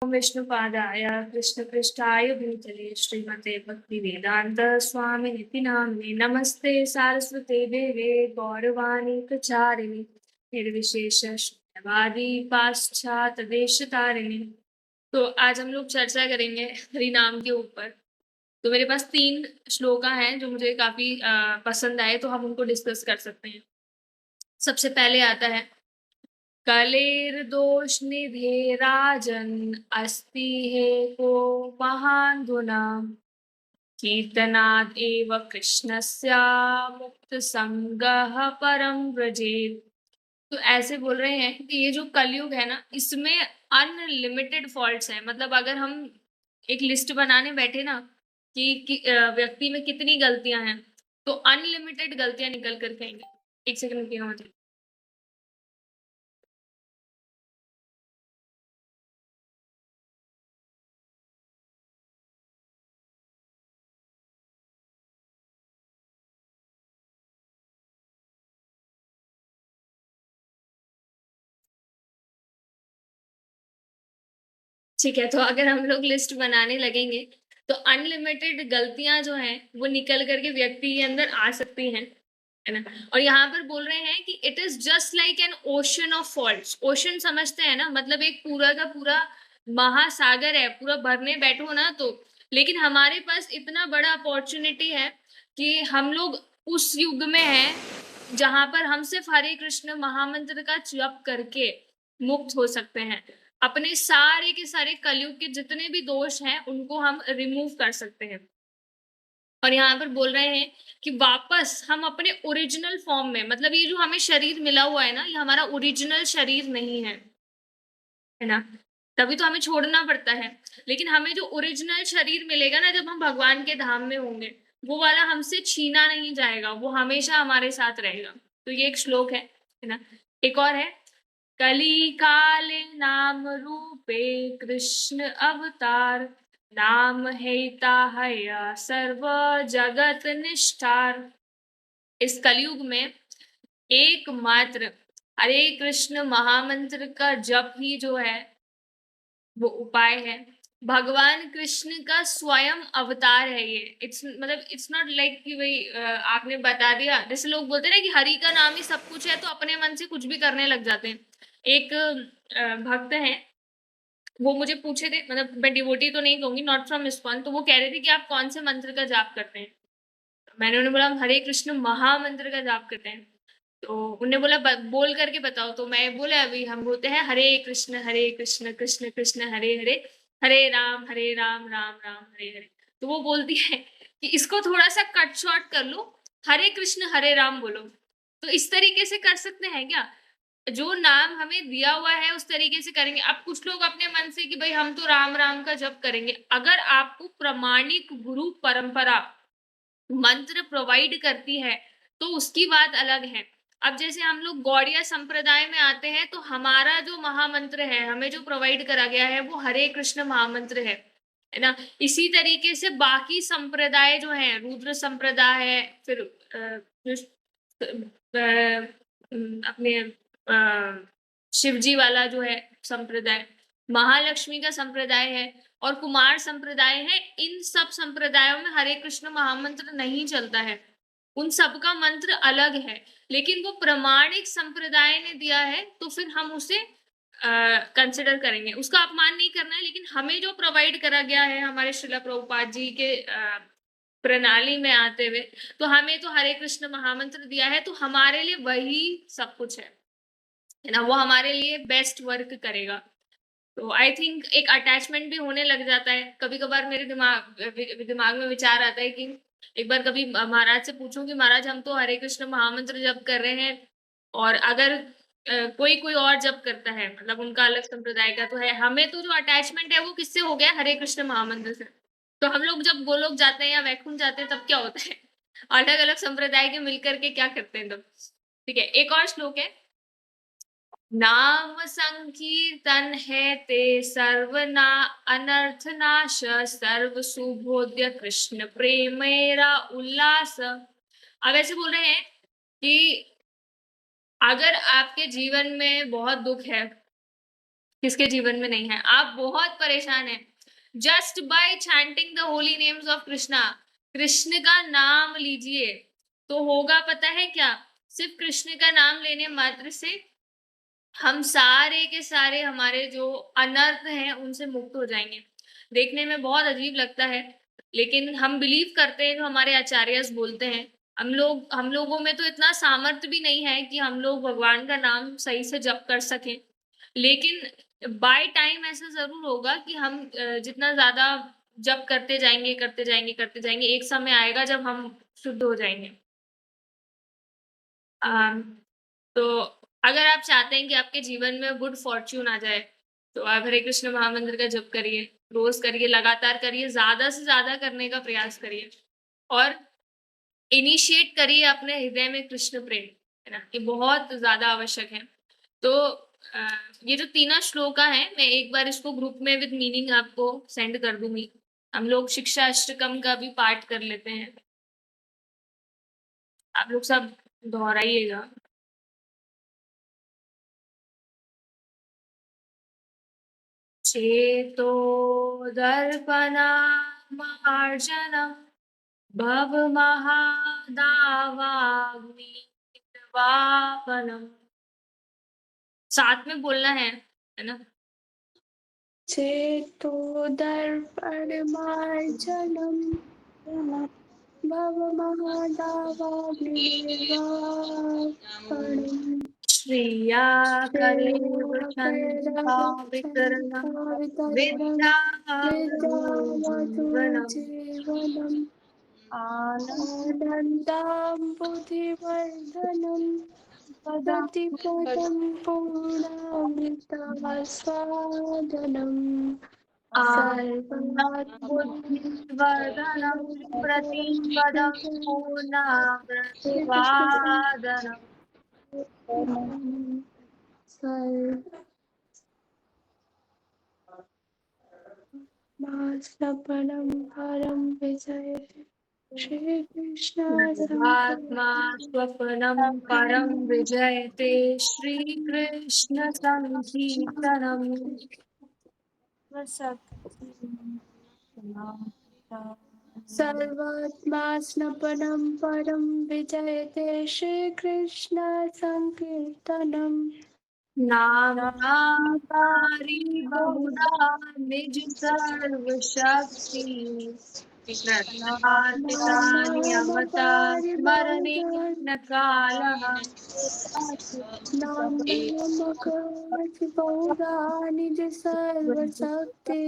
विष्णुपादाय कृष्णपृष्ठाय भूतले श्रीमते भक्तिवेदान्त स्वामिनिति नामिने नमस्ते सारस्वते देवे गौरवाणी प्रचारिणे निर्विशेष शून्यवादी पाश्चात्य देशतारिणे। तो आज हम लोग चर्चा करेंगे हरि नाम के ऊपर। तो मेरे पास 3 श्लोका हैं जो मुझे काफी पसंद आए, तो हम उनको डिस्कस कर सकते हैं। सबसे पहले आता है, कलेर्दोष निधे राजन अस्ति हे को महान गुना कीर्तनात् एव कृष्णस्य मुक्त संगः परम व्रजेत। तो ऐसे बोल रहे हैं कि ये जो कलयुग है ना, इसमें अनलिमिटेड फॉल्ट्स हैं। मतलब अगर हम एक लिस्ट बनाने बैठे ना व्यक्ति में कितनी गलतियां हैं, तो अनलिमिटेड गलतियां निकल कर आएंगी। एक सेकंड रुकिए मुझे। ठीक है, तो अगर हम लोग लिस्ट बनाने लगेंगे तो अनलिमिटेड गलतियां जो हैं वो निकल करके व्यक्ति के अंदर आ सकती हैं, है ना। और यहाँ पर बोल रहे हैं कि it is just like an ocean of faults. Ocean समझते हैं ना, मतलब एक पूरा का पूरा महासागर है, पूरा भरने बैठो ना तो। लेकिन हमारे पास इतना बड़ा अपॉर्चुनिटी है कि हम लोग उस युग में हैं जहां पर हम सिर्फ हरे कृष्ण महामंत्र का जप करके मुक्त हो सकते हैं। अपने सारे के सारे कलयुग के जितने भी दोष हैं उनको हम रिमूव कर सकते हैं। और यहाँ पर बोल रहे हैं कि वापस हम अपने ओरिजिनल फॉर्म में, मतलब ये जो हमें शरीर मिला हुआ है ना, ये हमारा ओरिजिनल शरीर नहीं है ना। तभी तो हमें छोड़ना पड़ता है। लेकिन हमें जो ओरिजिनल शरीर मिलेगा ना, जब हम भगवान के धाम में होंगे, वो वाला हमसे छीना नहीं जाएगा, वो हमेशा हमारे साथ रहेगा। तो ये एक श्लोक है ना। एक और है, कली काले नाम रूपे कृष्ण अवतार नाम हेता हया सर्व जगत निष्ठार। इस कलयुग में एकमात्र हरे कृष्ण महामंत्र का जप ही जो है वो उपाय है। भगवान कृष्ण का स्वयं अवतार है ये। इट्स मतलब इट्स नॉट लाइक कि भाई आपने बता दिया। जैसे लोग बोलते हैं ना कि हरि का नाम ही सब कुछ है, तो अपने मन से कुछ भी करने लग जाते हैं। एक भक्त है, वो मुझे पूछे थे, मतलब मैं डिवोटी तो नहीं कहूंगी, नॉट फ्रॉम इस्कॉन, तो वो कह रहे थे कि आप कौन से मंत्र का जाप करते हैं। मैंने उन्हें बोला, हम हरे कृष्ण महामंत्र का जाप करते हैं। तो उन्होंने बोला, बोल करके बताओ। तो मैं बोला, अभी हम बोलते हैं हरे कृष्ण कृष्ण कृष्ण हरे हरे, हरे राम राम राम हरे हरे। तो वो बोलती है कि इसको थोड़ा सा कट शॉर्ट कर लो, हरे कृष्ण हरे राम बोलो। तो इस तरीके से कर सकते हैं क्या? जो नाम हमें दिया हुआ है उस तरीके से करेंगे। अब कुछ लोग अपने मन से कि भाई हम तो राम राम का जप करेंगे। अगर आपको प्रमाणिक गुरु परंपरा मंत्र प्रोवाइड करती है तो उसकी बात अलग है। अब जैसे हम लोग गौड़िया संप्रदाय में आते हैं, तो हमारा जो महामंत्र है, हमें जो प्रोवाइड करा गया है, वो हरे कृष्ण महामंत्र है ना। इसी तरीके से बाकी संप्रदाय जो है, रुद्र संप्रदाय है, फिर अपने शिवजी वाला जो है संप्रदाय, महालक्ष्मी का संप्रदाय है, और कुमार संप्रदाय है। इन सब संप्रदायों में हरे कृष्ण महामंत्र नहीं चलता है। उन सबका मंत्र अलग है। लेकिन वो प्रमाणिक संप्रदाय ने दिया है, तो फिर हम उसे कंसिडर करेंगे। उसका अपमान नहीं करना है, लेकिन हमें जो प्रोवाइड करा गया है हमारे श्रीला प्रभुपाद जी के प्रणाली में आते हुए, तो हमें तो हरे कृष्ण महामंत्र दिया है, तो हमारे लिए वही सब कुछ है ना। वो हमारे लिए बेस्ट वर्क करेगा। तो आई थिंक एक अटैचमेंट भी होने लग जाता है। कभी कभार मेरे दिमाग में विचार आता है कि एक बार कभी महाराज से पूछूं कि महाराज, हम तो हरे कृष्ण महामंत्र जप कर रहे हैं, और अगर कोई कोई और जप करता है, मतलब उनका अलग संप्रदाय का तो है, हमें तो जो अटैचमेंट है वो किससे हो गया? हरे कृष्ण महामंत्र से। तो हम लोग जब गोलोक जाते हैं या वैकुंठ जाते हैं, तब क्या होता है? अलग अलग संप्रदाय के मिलकर के क्या करते हैं तब। ठीक है, एक और श्लोक है, नाम संकीर्तन है ते सर्वना अनर्थ नाश सर्व सुबोध्य कृष्ण प्रेमेरा उल्लास। अब ऐसे बोल रहे हैं कि अगर आपके जीवन में बहुत दुख है, किसके जीवन में नहीं है? आप बहुत परेशान हैं। Just by chanting the Holi names of Krishna, Krishna का नाम लीजिए, तो होगा पता है क्या? सिर्फ कृष्ण का नाम लेने मात्र से हम सारे के सारे हमारे जो अनर्थ हैं उनसे मुक्त हो जाएंगे। देखने में बहुत अजीब लगता है, लेकिन हम बिलीव करते हैं जो हमारे आचार्यस बोलते हैं। हम लोगों में तो इतना सामर्थ्य भी नहीं है कि हम लोग भगवान का नाम सही से जप कर सकें, लेकिन बाय टाइम ऐसा जरूर होगा कि हम जितना ज्यादा जप करते जाएंगे करते जाएंगे करते जाएंगे, एक समय आएगा जब हम शुद्ध हो जाएंगे। अम, तो अगर आप चाहते हैं कि आपके जीवन में गुड फॉर्च्यून आ जाए, तो आप हरे कृष्ण महामंत्र का जप करिए, रोज करिए, लगातार करिए, ज्यादा से ज्यादा करने का प्रयास करिए और इनिशिएट करिए अपने हृदय में कृष्ण प्रेम, है ना? ये बहुत ज्यादा आवश्यक है। तो ये जो तीनों श्लोका हैं, मैं एक बार इसको ग्रुप में विद मीनिंग आपको सेंड कर दूंगी। हम लोग शिक्षा अष्टकम का भी पाठ कर लेते हैं, आप लोग सब दोहराइएगा। चेतो दर्पणामार्जनम् भवमहादावाग्निर्वापनम्। साथ में बोलना है ना? चेतो दर्पणमार्जनम् भवमहादावाग्निर्वापनम् श्रिया करेव संभावितरणम् विद्यावधूजीवनम् विद्यावधूजीवनम् आनन्दाम्बुधिवर्धनम् प्रतिपदं पूर्णामृतास्वादनम् बुद्धिवर्धनम् प्रतिपदम् पूर्णामृतवादनम्। सर्वमास्नपनं परं विजय श्रीकृष्ण सर्वात्मा स्वप्नम् परम् विजयते श्रीकृष्ण सङ्कीर्तनम्। सर्वात्मा स्नपनं परं विजयते श्रीकृष्ण संकीर्तनम् नामकारी बहुधा निज सर्वशक्ति प्रज्ञार्पितानि अमता नामावतारि स्मरणे बहुधा न कालः। नामकाति बहुधा निज सर्वशक्ति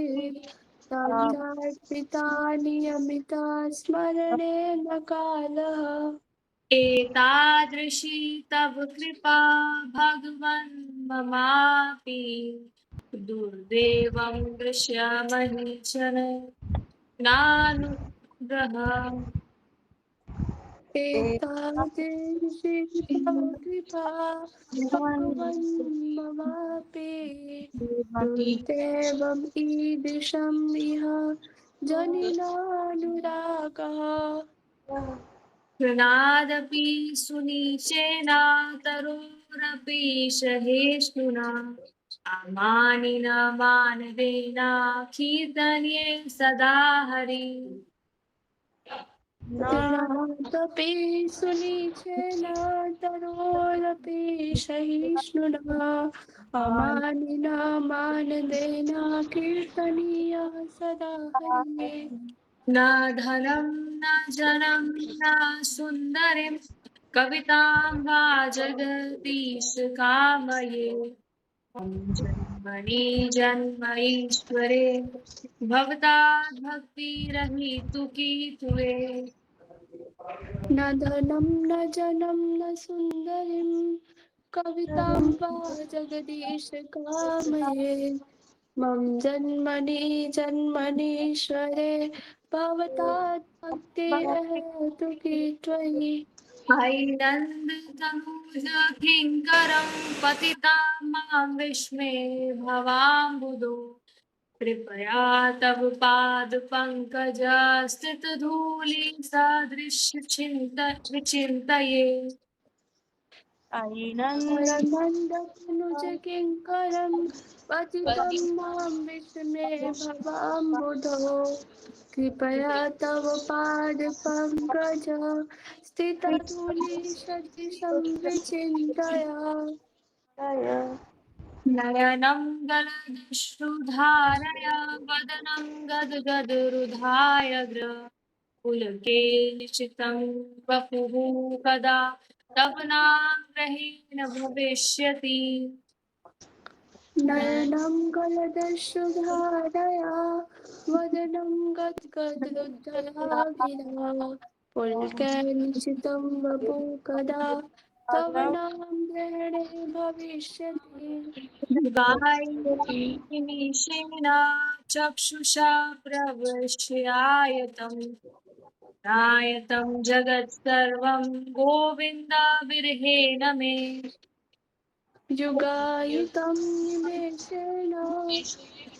तत्रार्पितानि अमिता स्मरणे न कालः एतादृशी तव कृपा भगवन् ममापि दुर्दैवं दृश्यमनिचन नानुग्रह। एतादृशी तव कृपा भगवन् ममापि दुर्दैवम् ईदृशम् इह जनिनानुरागः कृणादपि सुनीचेनातरोरपि सहेष्णुना अमानिन मानदेनाखीर्तन्ये सदा हरि। तृणादपि सुनीचेन तरोरपि सहिष्णुना अमानिना मानदेन कीर्तनीयः सदा हरिः न धनं न जनं न सुन्दरीं कवितां वा जगदीश कामये। जन्मनि जन्म ईश्वरे भवता भक्तिरहितु की तुवे। न धनं न जनं न सुन्दरीं कवितां वा जगदीश कामये मम जन्मनि जन्मनीश्वरे भवता भक्तिरहेतुकी त्वयि हैनन्द तनूज किङ्करं पतितां मां विस्मे भवाम्बुदो कृपया तव पाद पंकज स्थित धूलि सदृश चिंत विचिन्तये। परमन्दतनुज किङ्करं पतितं मां विस्मे भवाम्बुधो कृपया तव पादपङ्कज स्थितधूलिशतीशं विचिन्तया नयनं गलदश्रुधारया वदनं गद्गदरुधाय पुलकेशितं वपुः कदा तव नामग्रहेण भविष्यति। नयनं गलदश्रुधारया वदनं गद्गदरुद्धया गिरा पुलकैर्निशितं वपु कदा तव नाम ग्रहणे भविष्यति। निमेषेण चक्षुषा प्रविश्यायतं नायतं जगत्सर्वं गोविन्दाविर्हेण मे। युगायुतं निमेषेण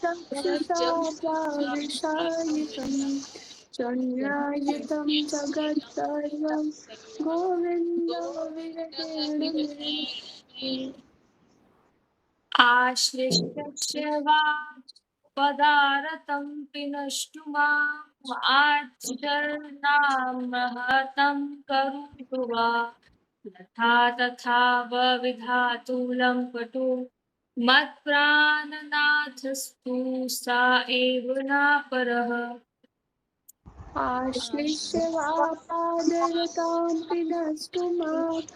चक्षुषा प्राविशायितं चन्द्रायुतं जगत्सर्वं गोविन्दविरहेण मे। आश्लिष्टस्य वा पदारतं पिनष्टुमाम् आचरणामहतं करोतु वा यथा तथा विधातु लम्पटो मत्प्राणनाथस्तु सा एव नापरः। आश्लिष्य वा पादरतां पिनष्टुमाम्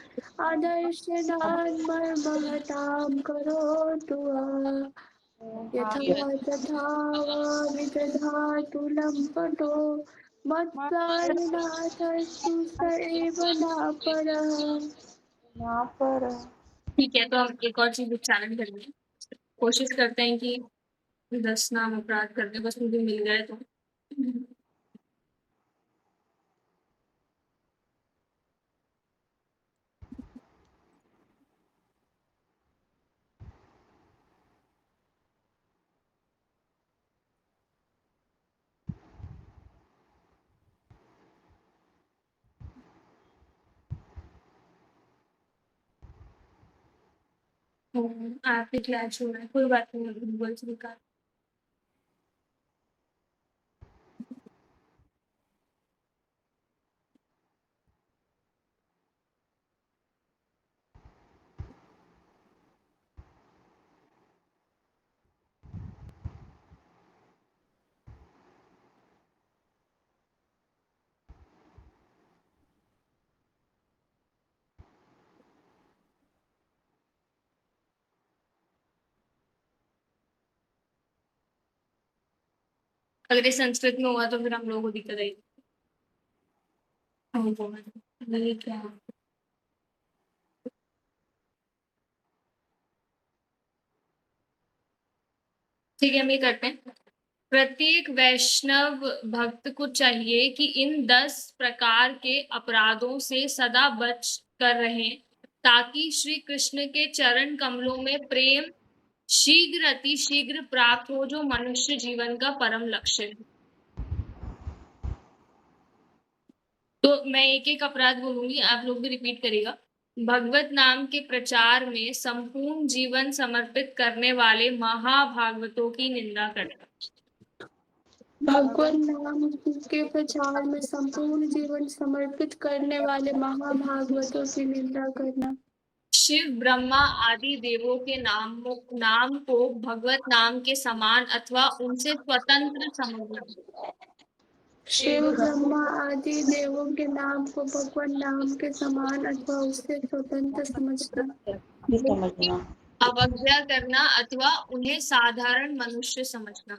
आदर्शनान्मर्महतां करोतु वा यथा तथा वा विदधातु लम्पटो मत्प्राणनाथस्तु स एव नापरः। ठीक है, तो हम एक और चीज उच्चारण करेंगे। कोशिश करते हैं कि 10 नाम अपराध करते बस मुझे मिल जाए तो। आपकी क्लास हो रहा है, कोई बात नहीं, गूगल से निकाल। अगर ये संस्कृत में हुआ तो फिर हम लोग को दिक्कत आएगी। ये क्या है? ठीक है, हम ये करते हैं। प्रत्येक वैष्णव भक्त को चाहिए कि इन 10 प्रकार के अपराधों से सदा बच कर रहें ताकि श्री कृष्ण के चरण कमलों में प्रेम शीघ्र अति शीघ्र प्राप्त हो, जो मनुष्य जीवन का परम लक्ष्य है। तो मैं एक एक अपराध बोलूंगी, आप लोग भी रिपीट करिएगा। भगवत नाम के प्रचार में संपूर्ण जीवन समर्पित करने वाले महाभागवतों की निंदा करना। भगवान नाम के प्रचार में संपूर्ण जीवन समर्पित करने वाले महाभागवतों की निंदा करना। शिव ब्रह्मा आदि देवों के नाम को भगवत नाम के समान अथवा उनसे स्वतंत्र समझना। शिव ब्रह्मा आदि देवों के नाम को भगवान नाम के समान अथवा उससे स्वतंत्र समझना। अवज्ञा करना अथवा उन्हें साधारण मनुष्य समझना।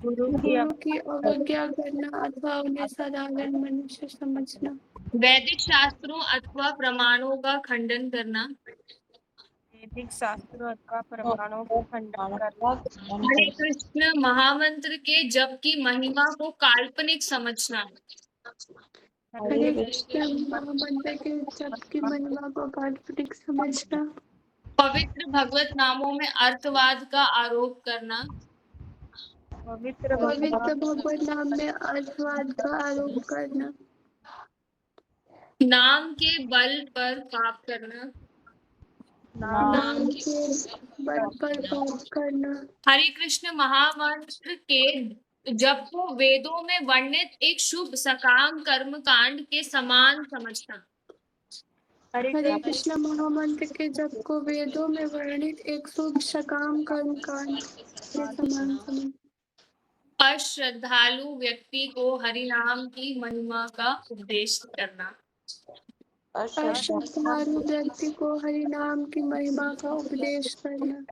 गुरु की अवज्ञा करना अथवा उन्हें साधारण मनुष्य समझना। वैदिक शास्त्रों अथवा प्रमाणों का खंडन करना। वैदिक शास्त्रों अथवा प्रमाणों का खंडन करना। हरे कृष्ण महामंत्र के जप की महिमा को काल्पनिक समझना। हरे कृष्ण महामंत्र के जप की महिमा को काल्पनिक समझना। पवित्र भगवत नामों में अर्थवाद का आरोप करना। पवित्र भगवत नाम में अर्थवाद का आरोप करना। नाम के बल पर पाप करना। नाम के बल पर पाप करना। हरे कृष्ण महामंत्र के जप को वेदों में वर्णित एक शुभ सकाम कर्म कांड के समान समझना। हरे कृष्ण महामंत्र के जप को वेदों में वर्णित एक शुभ सकाम कर्म कांड के समान समझ। अश्रद्धालु व्यक्ति को हरि नाम की महिमा का उपदेश करना। अश्रद्धालु व्यक्ति को हरि नाम की महिमा का उपदेश करना।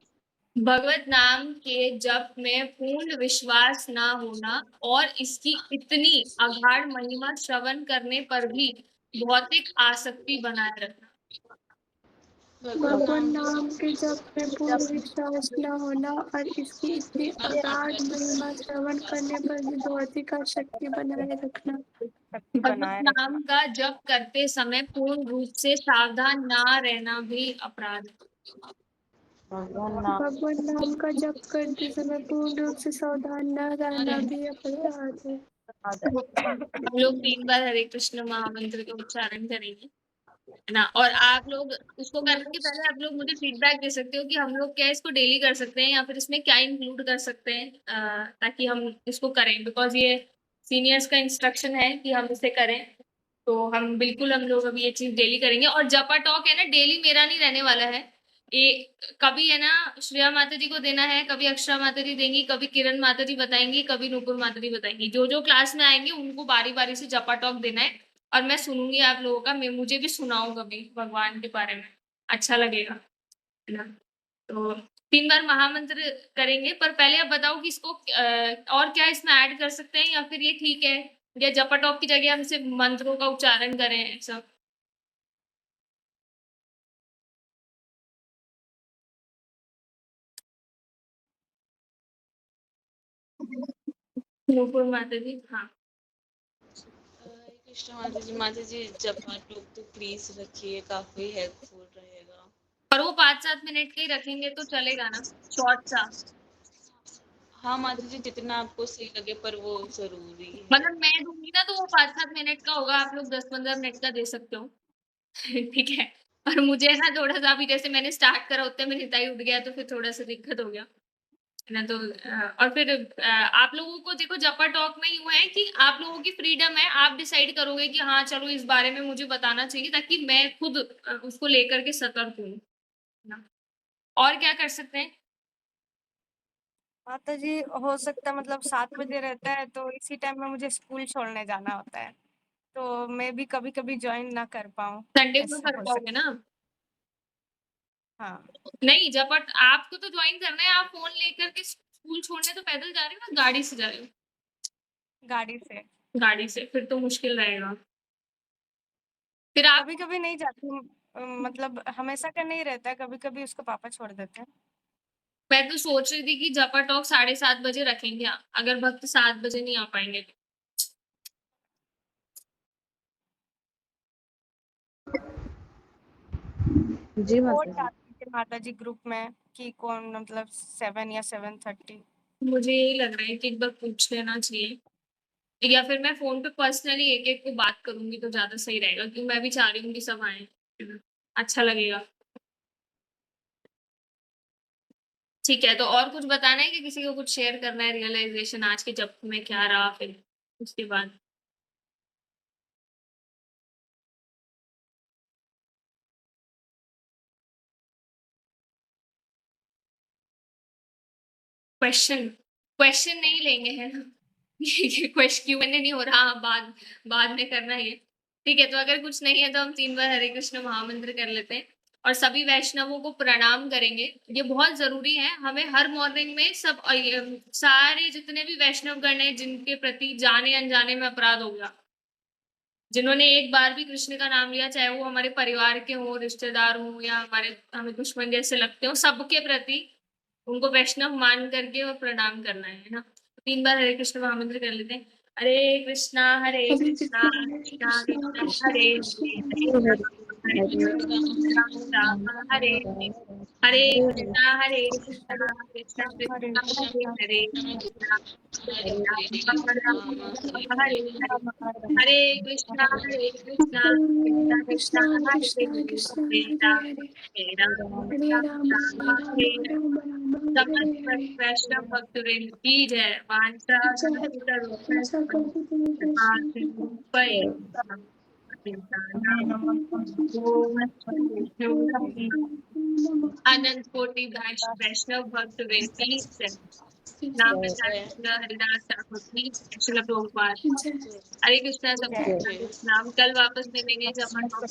भगवत नाम के जप में पूर्ण विश्वास न होना और इसकी इतनी अगाध महिमा श्रवण करने पर भी भौतिक आसक्ति बनाए रखना। भगवान नाम के जप में पूर्ण विश्वास न होना और इसकी इतनी अगाध महिमा श्रवण करने पर भी भौतिक आसक्ति बनाए रखना। भगवत नाम का जप करते समय पूर्ण रूप से सावधान न रहना भी अपराध है। भगवान नाम का जप करते समय पूर्ण रूप से सावधान न रहना भी अपराध है। हम लोग 3 बार हरे कृष्ण महामंत्र का उच्चारण करेंगे, है ना? और आप लोग उसको करने के पहले आप लोग मुझे फीडबैक दे सकते हो कि हम लोग क्या इसको डेली कर सकते हैं या फिर इसमें क्या इंक्लूड कर सकते हैं, ताकि हम इसको करें, बिकॉज ये सीनियर्स का इंस्ट्रक्शन है कि हम इसे करें। तो हम बिल्कुल हम लोग अभी ये चीज डेली करेंगे। और जपा टॉक है ना, डेली मेरा नहीं रहने वाला है। कभी है ना श्रेया माता जी को देना है, कभी अक्षरा माता जी देंगी, कभी किरण माता जी बताएंगी, कभी नूपुर माता जी बताएंगी। जो जो क्लास में आएंगे उनको बारी बारी से जपा टॉक देना है और मैं सुनूंगी आप लोगों का। मैं मुझे भी सुनाओ कभी भगवान के बारे में, अच्छा लगेगा, है ना? तो 3 बार महामंत्र करेंगे, पर पहले आप बताओ कि इसको और क्या इसमें ऐड कर सकते हैं या फिर ये ठीक है, या जपा टॉक की जगह हम सिर्फ मंत्रों का उच्चारण करें सब। नूपुर माता जी, हाँ। कृष्ण माता जी जपा टॉक तो प्लीज रखिए, काफी हेल्पफुल रहेगा। पर वो 5-7 मिनट के ही रखेंगे तो चलेगा ना, शॉर्ट सा। हाँ माता जी, जितना आपको सही लगे, पर वो जरूरी है। मतलब मैं दूंगी ना तो वो 5-7 मिनट का होगा, आप लोग 10-15 मिनट का दे सकते हो। ठीक है। और मुझे ना थोड़ा सा अभी जैसे मैंने स्टार्ट करा उतने में निताई उठ गया तो फिर थोड़ा सा दिक्कत हो गया, है ना? तो और फिर आप लोगों को देखो जपा टॉक में यूं है कि आप लोगों की फ्रीडम है, आप डिसाइड करोगे कि हाँ चलो इस बारे में मुझे बताना चाहिए, ताकि मैं खुद उसको लेकर के सतर्क हूँ ना। और क्या कर सकते हैं? माता जी हो सकता है मतलब 7 बजे रहता है तो इसी टाइम में मुझे स्कूल छोड़ने जाना होता है, तो मैं भी कभी कभी ज्वाइन ना कर पाऊँ, संडे को ऐसा कर हो पाओगे सकता। ना? हाँ नहीं, जपा आपको तो ज्वाइन करना है, आप फोन लेकर के स्कूल छोड़ने तो पैदल जा रहे हो ना गाड़ी से जा रहे हो? गाड़ी से। गाड़ी से फिर तो मुश्किल रहेगा। फिर आप कभी कभी नहीं जाती हूँ, मतलब हमेशा का नहीं रहता है, कभी कभी उसको पापा छोड़ देते हैं। मैं तो सोच रही थी कि जपा टॉक 7:30 बजे रखेंगे, अगर भक्त 7 बजे नहीं आ पाएंगे तो। जी वोट माता जी। डालती थी माता जी ग्रुप में कि कौन मतलब 7 या 7:30। मुझे यही लग रहा है कि एक बार पूछ लेना चाहिए, या फिर मैं फोन पे पर्सनली एक एक को बात करूंगी तो ज्यादा सही रहेगा, क्योंकि मैं भी चाह रही हूँ कि सब आए, अच्छा लगेगा। ठीक है, तो और कुछ बताना है कि किसी को कुछ शेयर करना है, रियलाइजेशन आज के जब में क्या रहा फिर उसके बाद? क्वेश्चन क्वेश्चन नहीं लेंगे, है ना? ये क्वेश्चन Q&A नहीं हो रहा, हाँ, बाद में करना है ये। ठीक है, तो अगर कुछ नहीं है तो हम 3 बार हरे कृष्ण महामंत्र कर लेते हैं और सभी वैष्णवों को प्रणाम करेंगे। ये बहुत जरूरी है, हमें हर मॉर्निंग में सब सारे जितने भी वैष्णव गण हैं जिनके प्रति जाने अनजाने में अपराध हो गया, जिन्होंने एक बार भी कृष्ण का नाम लिया, चाहे वो हमारे परिवार के हों, रिश्तेदार हों या हमारे हमें दुश्मन जैसे लगते हो, सबके प्रति उनको वैष्णव मान करके और प्रणाम करना है ना? 3 बार हरे कृष्ण महामंत्र कर लेते हैं। हरे कृष्णा हरे कृष्णा कृष्णा हरे कृष्णा कृष्णा कृष्णा कृष्णा हरे कृष्णा हरे, हरे राम हरे हरे कृष्णा कृष्णा कृष्णा हरे हरे कृष्णा हरे हरे राम राम हरे हरे हरे कृष्णा कृष्णा हरे कृष्णा कृष्णा हरे कृष्णा हरे कृष्णा हरे हरे हरे राम हरे राम राम हरे हरे राम राम हरे समस्त हरे वैष्णव भक्त वृंद की जय वांछा जय आशा करती हूँ कि शांति को अनंत कोटि वैष्णव भक्त वृंद की जय नाम हरिदास ठाकुर की श्रील प्रभुपाद जय हरे कृष्णा सबको जय हरे नाम कल वापस मिलेंगे जब हम लोग